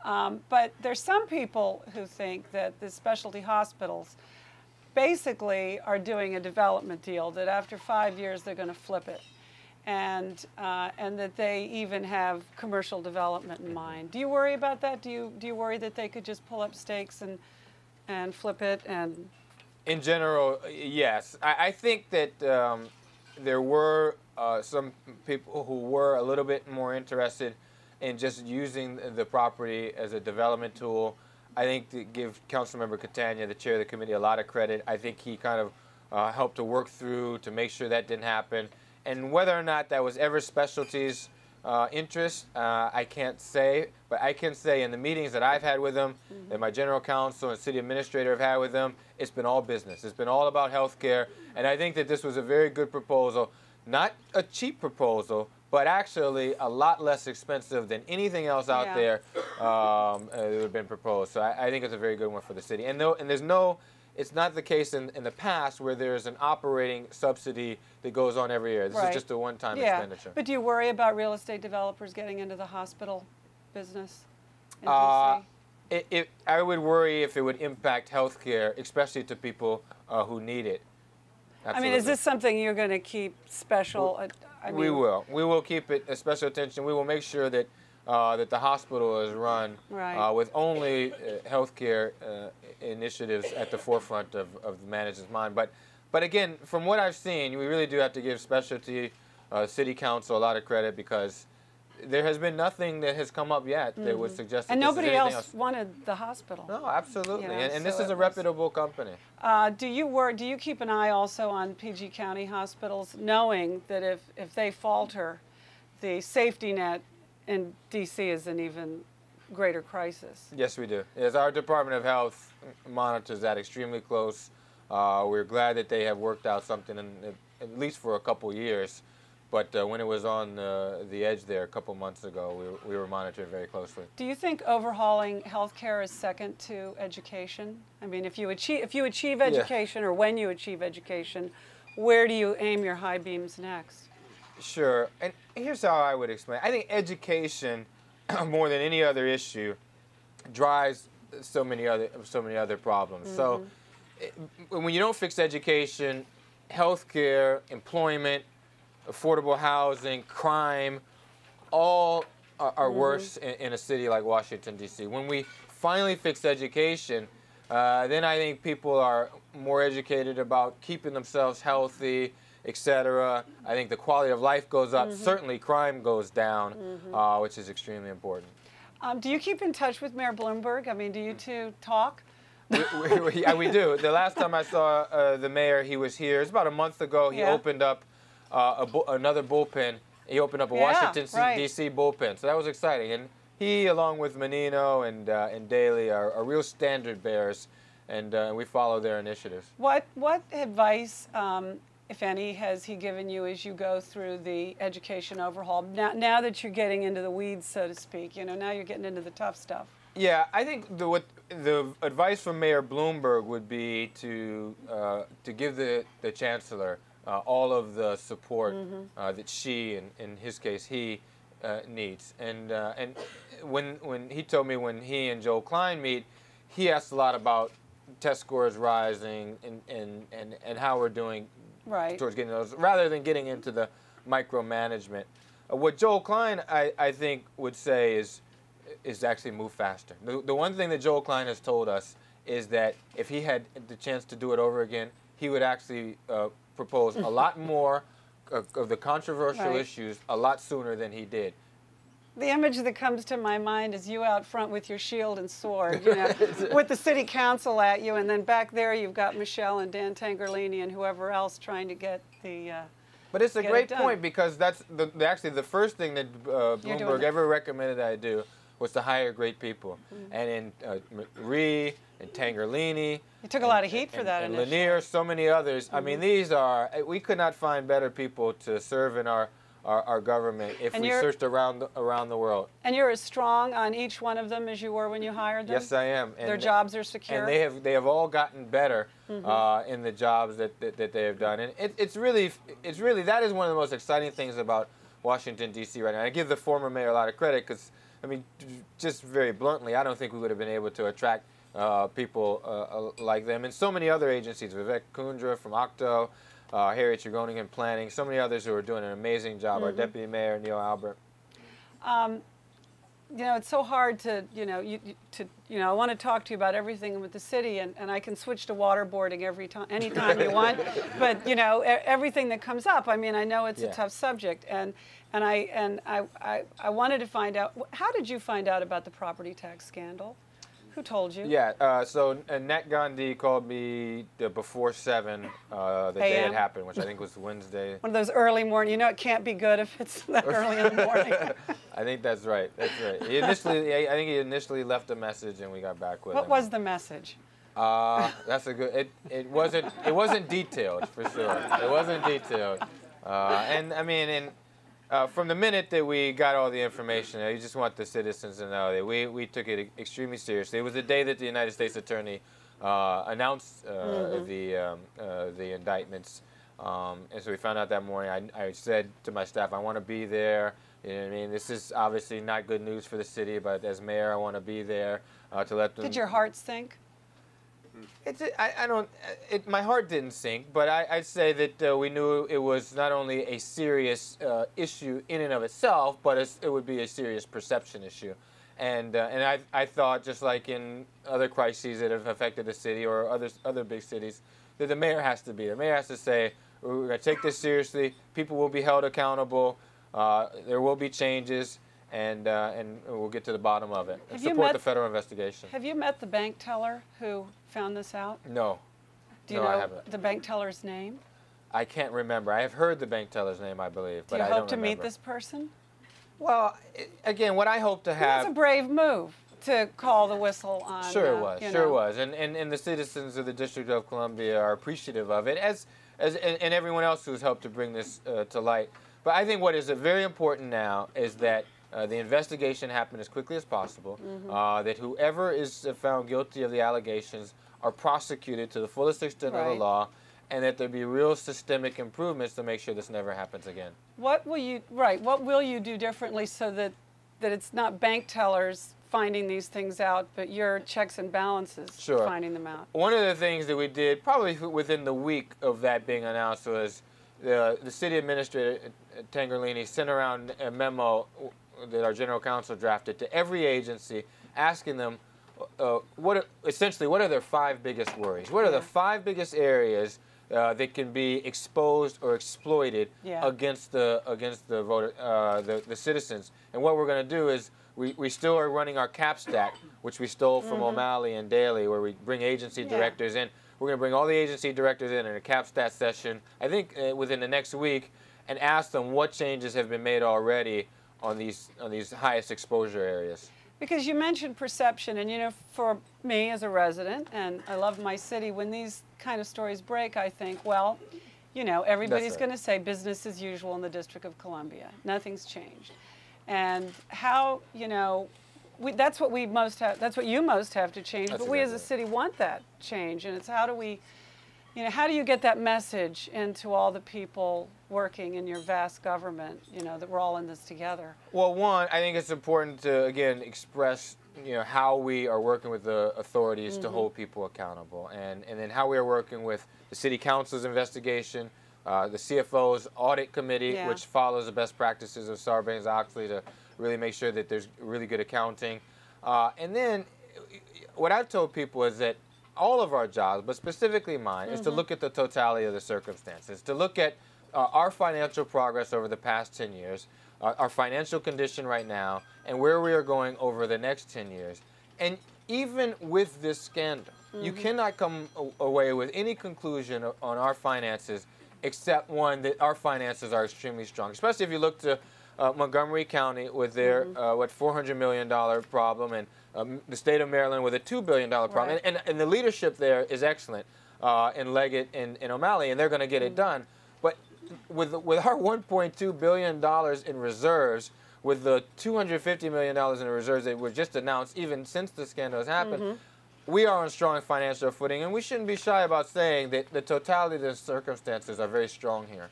But there's some people who think that the specialty hospitals basically are doing a development deal, that after 5 years they're going to flip it, and that they even have commercial development in mind. Do you worry about that? Do you worry that they could just pull up stakes and flip it? And in general, yes. I think that there were some people who were a little bit more interested in just using the property as a development tool. I think to give Councilmember Catania, the chair of the committee, a lot of credit. I think he kind of helped to work through to make sure that didn't happen. And whether or not that was ever Specialty's interest, I can't say. But I can say in the meetings that I've had with them, that my general counsel and city administrator have had with them, it's been all business. It's been all about health care. And I think that this was a very good proposal. Not a cheap proposal, but actually a lot less expensive than anything else out there that would have been proposed. So I think it's a very good one for the city. And there's no, it's not the case in the past where there's an operating subsidy that goes on every year. This is just a one-time expenditure. But do you worry about real estate developers getting into the hospital business in D.C.? I would worry if it would impact health care, especially to people who need it. Absolutely. I mean, is this something you're going to keep special? We will. We will keep it a special attention. We will make sure that that the hospital is run with only healthcare initiatives at the forefront of the management's mind. But again, from what I've seen, we really do have to give Specialty City Council a lot of credit, because there has been nothing that has come up yet that would suggest that and this nobody is anything else wanted the hospital. No, absolutely. You know, and so this is a reputable company. Do you keep an eye also on PG County hospitals, knowing that if they falter, the safety net in D.C. is an even greater crisis? Yes, we do. Yes, our Department of Health monitors that extremely close. We're glad that they have worked out something, at least for a couple years. But when it was on the edge there a couple months ago, we were monitored very closely. Do you think overhauling healthcare is second to education? I mean, if you achieve education, or when you achieve education, where do you aim your high beams next? Sure, and here's how I would explain. I think education, more than any other issue, drives so many other problems. So when you don't fix education, healthcare, employment, affordable housing, crime, all are worse in a city like Washington, D.C. When we finally fix education, then I think people are more educated about keeping themselves healthy, etc. I think the quality of life goes up. Certainly crime goes down, which is extremely important. Do you keep in touch with Mayor Bloomberg? I mean, do you two talk? Yeah, we do. The last time I saw the mayor, he was here. It was about a month ago. He opened up another bullpen. He opened up a Washington D.C. bullpen, so that was exciting. And he, along with Menino and Daley, are real standard bearers, and we follow their initiatives. What advice, if any, has he given you as you go through the education overhaul? Now that you're getting into the weeds, so to speak, you know, now you're getting into the tough stuff. Yeah, I think the advice from Mayor Bloomberg would be to give the chancellor all of the support that she, and in his case he, needs. And when he told me when he and Joel Klein meet, he asked a lot about test scores rising and how we're doing towards getting those, rather than getting into the micromanagement. What Joel Klein, I think, would say is actually move faster. The one thing that Joel Klein has told us is that if he had the chance to do it over again, he would actually propose a lot more of the controversial issues a lot sooner than he did. The image that comes to my mind is you out front with your shield and sword, you know, with the city council at you, and then back there you've got Michelle and Dan Tangerlini and whoever else trying to get the But it's a great point, because that's actually the first thing that Bloomberg ever recommended I do was to hire great people. And in Ree and Tangerlini. You took a lot of heat for that and Lanier, so many others. I mean, we could not find better people to serve in our government if we searched around the world. And you're as strong on each one of them as you were when you hired them? Yes, I am. And their jobs are secure? And they have all gotten better in the jobs that they have done. And it's really, that is one of the most exciting things about Washington, D.C. right now. I give the former mayor a lot of credit, because I mean, just very bluntly, I don't think we would have been able to attract people like them. And so many other agencies, Vivek Kundra from Octo, Harriet Chagonigan Planning, so many others who are doing an amazing job. Our Deputy Mayor, Neil Albert. You know, it's so hard to, I want to talk to you about everything with the city, and I can switch to waterboarding anytime you want, but, everything that comes up, I mean, I know it's a tough subject, and I wanted to find out, how did you find out about the property tax scandal? Who told you? Yeah, so Nat Gandhi called me before 7 the day it happened, which I think was Wednesday. One of those early morning, it can't be good if it's that early in the morning. I think that's right, that's right. I think he initially left a message and we got back with him. What was the message? That's a good, it wasn't detailed, for sure. It wasn't detailed. And I mean, from the minute that we got all the information, you just want the citizens to know that we took it extremely seriously. It was the day that the United States Attorney announced the indictments, and so we found out that morning. I said to my staff, I want to be there. You know what I mean? This is obviously not good news for the city, but as mayor, I want to be there to let them. Did your heart sink? My heart didn't sink, but I'd say that we knew it was not only a serious issue in and of itself, but it would be a serious perception issue. And I thought, just like in other crises that have affected the city or other big cities, that the mayor has to be there. The mayor has to say, we're going to take this seriously, people will be held accountable, there will be changes, and we'll get to the bottom of it and support the federal investigation. Have you met the bank teller who found this out? No. Do you know the bank teller's name? I can't remember. I have heard the bank teller's name, I believe, but I don't remember. Do you hope to meet this person? Well, again, what I hope to have... It's a brave move to call the whistle on... Sure it was, sure it was. And the citizens of the District of Columbia are appreciative of it, and everyone else who's helped to bring this to light. But I think what is very important now is that the investigation happen as quickly as possible, that whoever is found guilty of the allegations are prosecuted to the fullest extent of the law, and that there be real systemic improvements to make sure this never happens again. What will you do differently so that it's not bank tellers finding these things out, but your checks and balances finding them out? One of the things that we did, probably within the week of that being announced, was the city administrator, Tangerlini, sent around a memo that our general counsel drafted to every agency, asking them essentially what are their 5 biggest worries? What are the 5 biggest areas that can be exposed or exploited against the citizens? And what we're going to do is we still are running our cap stack, which we stole from O'Malley and Daley, where we bring agency directors in. We're going to bring all the agency directors in a cap stat session, I think within the next week, and ask them what changes have been made already on these highest exposure areas. Because you mentioned perception, and for me as a resident, and I love my city, when these kind of stories break, I think, well, everybody's going to say business as usual in the District of Columbia. Nothing's changed. And how, that's what we most have, that's what you most have to change, but we as a city want that change, and it's how do we, how do you get that message into all the people working in your vast government, that we're all in this together? Well, one, I think it's important to, again, express, how we are working with the authorities to hold people accountable, and then how we are working with the City Council's investigation, the CFO's audit committee, which follows the best practices of Sarbanes-Oxley to really make sure that there's really good accounting. And then what I've told people is that all of our jobs, but specifically mine, is to look at the totality of the circumstances, to look at our financial progress over the past 10 years, our financial condition right now, and where we are going over the next 10 years. And even with this scandal, you cannot come away with any conclusion on our finances except one, that our finances are extremely strong, especially if you look to Montgomery County with their $400 million problem, and the state of Maryland with a $2 billion problem. And the leadership there is excellent in Leggett and O'Malley, and they're going to get it done. But with our $1.2 billion in reserves, with the $250 million in reserves that were just announced even since the scandal has happened, we are on strong financial footing, and we shouldn't be shy about saying that the totality of the circumstances are very strong here.